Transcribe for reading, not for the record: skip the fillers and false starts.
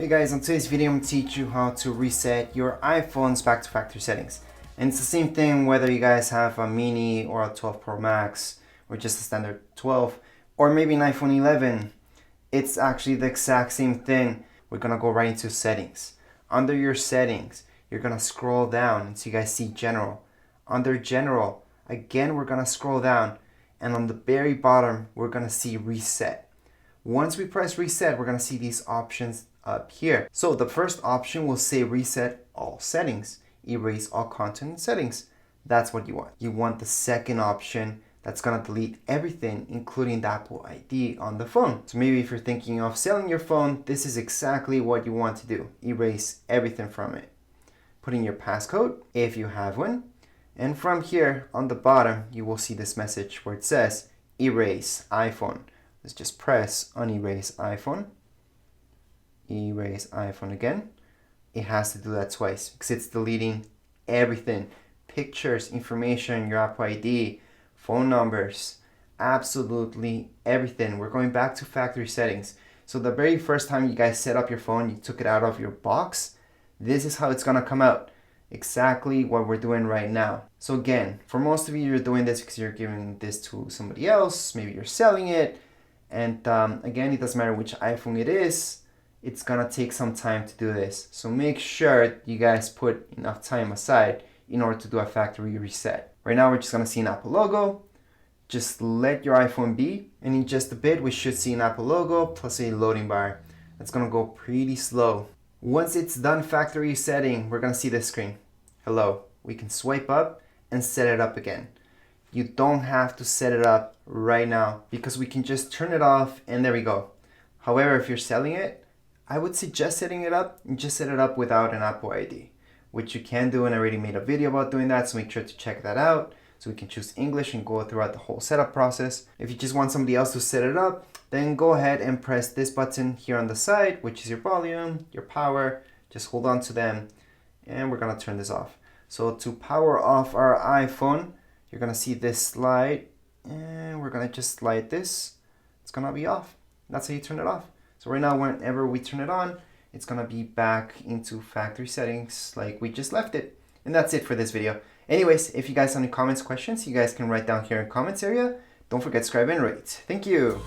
Hey guys, on today's video I'm going to teach you how to reset your iPhone's back to factory settings. And it's the same thing whether you guys have a mini or a 12 Pro Max or just a standard 12 or maybe an iPhone 11. It's actually the exact same thing. We're going to go right into settings. Under your settings, you're going to scroll down until you guys see general. Under general, again we're going to scroll down, and on the very bottom we're going to see reset. Once we press reset, we're going to see these options up here. So the first option will say reset all settings, erase all content and settings. That's what you want. You want the second option that's going to delete everything, including the Apple ID on the phone. So maybe if you're thinking of selling your phone, this is exactly what you want to do. Erase everything from it. Put in your passcode if you have one. And from here on the bottom, you will see this message where it says erase iPhone. Let's just press on erase iPhone. Erase iPhone again. It has to do that twice because it's deleting everything. Pictures, information, your Apple ID, phone numbers, absolutely everything. We're going back to factory settings. So the very first time you guys set up your phone, you took it out of your box, this is how it's gonna come out. Exactly what we're doing right now. So again, for most of you, you're doing this because you're giving this to somebody else, maybe you're selling it, and again, it doesn't matter which iPhone it is, it's gonna take some time to do this. So make sure you guys put enough time aside in order to do a factory reset. Right now we're just gonna see an Apple logo. Just let your iPhone be, and in just a bit we should see an Apple logo plus a loading bar. That's gonna go pretty slow. Once it's done factory resetting, we're gonna see this screen. Hello. We can swipe up and set it up again. You don't have to set it up right now because we can just turn it off and there we go. However, if you're selling it, I would suggest setting it up and just set it up without an Apple ID, which you can do, and I already made a video about doing that, so make sure to check that out. So we can choose English and go throughout the whole setup process. If you just want somebody else to set it up, then go ahead and press this button here on the side, which is your volume, your power. Just hold on to them and we're gonna turn this off. So to power off our iPhone, you're gonna see this slide and we're gonna just slide this. It's gonna be off. That's how you turn it off. So right now, whenever we turn it on, it's gonna be back into factory settings like we just left it. And that's it for this video. Anyways, if you guys have any comments, questions, you guys can write down here in the comments area. Don't forget to subscribe and rate. Thank you.